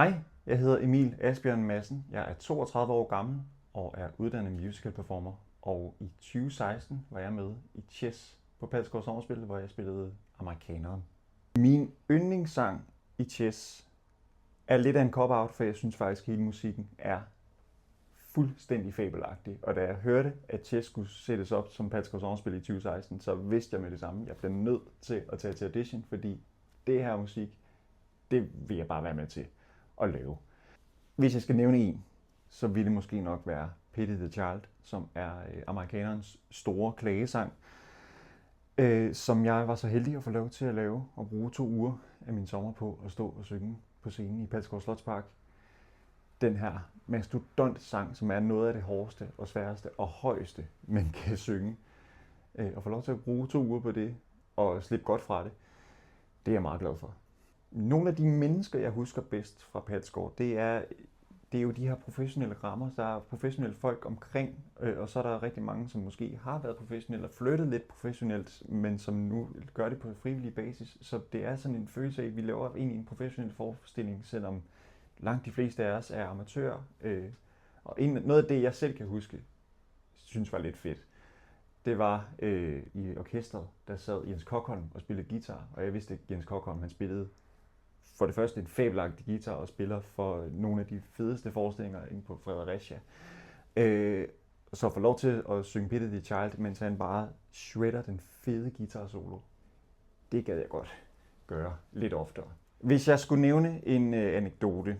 Hej, jeg hedder Emil Asbjørn Madsen. Jeg er 32 år gammel og er uddannet musical performer. Og i 2016 var jeg med i Chess på Palsgaard Sommerspil, hvor jeg spillede amerikaneren. Min yndlingssang i Chess er lidt af en cop-out, for jeg synes faktisk, at hele musikken er fuldstændig fabelagtig. Og da jeg hørte, at Chess skulle sættes op som Palsgaard Sommerspil i 2016, så vidste jeg med det samme, at jeg blev nødt til at tage til audition, fordi det her musik, det vil jeg bare være med til at lave. Hvis jeg skal nævne en, så ville det måske nok være Pity the Child, som er amerikanerens store klagesang, som jeg var så heldig at få lov til at lave og bruge 2 uger af min sommer på at stå og synge på scenen i Palsgaard Slotspark. Den her mastodont-sang, som er noget af det hårdeste og sværeste og højeste, man kan synge. Og få lov til at bruge 2 uger på det og slippe godt fra det, det er jeg meget glad for. Nogle af de mennesker, jeg husker bedst fra Palsgaard, det er jo de her professionelle rammer. Der er professionelle folk omkring, og så er der rigtig mange, som måske har været professionelle og flyttet lidt professionelt, men som nu gør det på frivillig basis. Så det er sådan en følelse af, at vi laver egentlig en professionel forestilling, selvom langt de fleste af os er amatører. Og noget af det, jeg selv kan huske, synes var lidt fedt, det var i orkestret, der sad Jens Kokholm og spillede guitar, og jeg vidste, at Jens Kokholm han spillede for det første en fabelagtig guitar og spiller for nogle af de fedeste forestillinger inde på Fredericia. Så får lov til at synge Pity the Child, mens han bare shredder den fede guitar solo. Det gad jeg godt gøre lidt oftere. Hvis jeg skulle nævne en anekdote,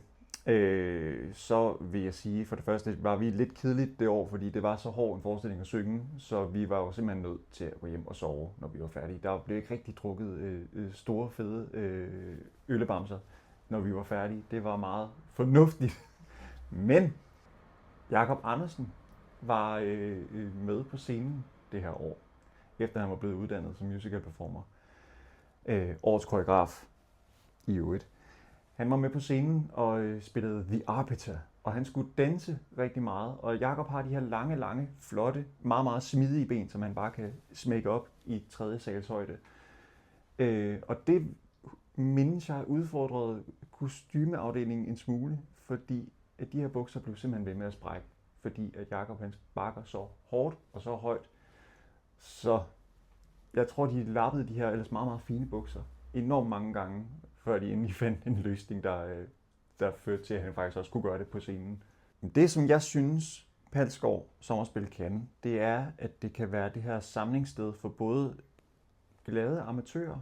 så vil jeg sige, for det første var vi lidt kedeligt det år, fordi det var så hård en forestilling at synge, så vi var jo simpelthen nødt til at gå hjem og sove, når vi var færdige. Der blev ikke rigtig drukket store, fede øllebamser, når vi var færdige. Det var meget fornuftigt. Men Jakob Andersen var med på scenen det her år, efter han var blevet uddannet som musical performer. Årets koreograf i øvrigt. Han var med på scenen og spillede The Arbiter, og han skulle danse rigtig meget. Og Jakob har de her lange, flotte, meget smidige ben, som han bare kan smække op i 3. sals højde. Og det mindes jeg udfordrede kostymeafdelingen en smule, fordi at de her bukser blev simpelthen ved med at sprække, fordi at Jakob han sparker så hårdt og så højt. Så jeg tror, de lappede de her ellers meget fine bukser enormt mange gange, før de endelig fandt en løsning, der førte til, at han faktisk også kunne gøre det på scenen. Det, som jeg synes, Palsgaard Sommerspil kan, det er, at det kan være det her samlingssted for både glade amatører,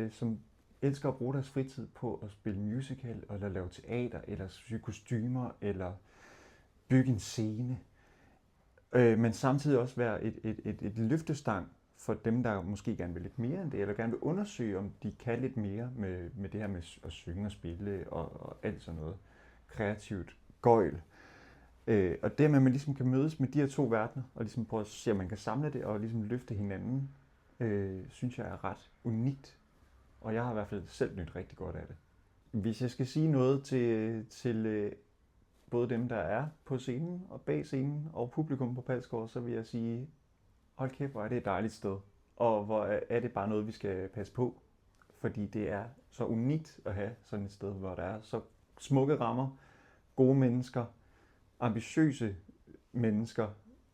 som elsker at bruge deres fritid på at spille musical, eller lave teater, eller sy kostymer, eller bygge en scene, men samtidig også være et løftestang for dem, der måske gerne vil lidt mere end det, eller gerne vil undersøge, om de kan lidt mere med det her med at synge og spille og alt sådan noget kreativt gøjl. Og det, at man ligesom kan mødes med de her 2 verdener, og ligesom prøve at se, om man kan samle det og ligesom løfte hinanden, synes jeg er ret unikt. Og jeg har i hvert fald selv nydt rigtig godt af det. Hvis jeg skal sige noget til både dem, der er på scenen og bag scenen, og publikum på Palsgaard, så vil jeg sige, hold kæft, hvor er det et dejligt sted. Og hvor er det bare noget, vi skal passe på. Fordi det er så unikt at have sådan et sted, hvor der er så smukke rammer, gode mennesker, ambitiøse mennesker,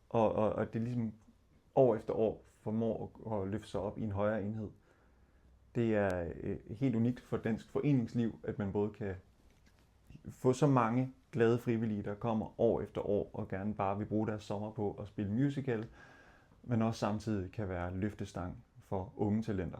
og det ligesom år efter år formår at løfte sig op i en højere enhed. Det er helt unikt for dansk foreningsliv, at man både kan få så mange glade frivillige, der kommer år efter år og gerne bare vil bruge deres sommer på at spille musical, men også samtidig kan være løftestang for unge talenter.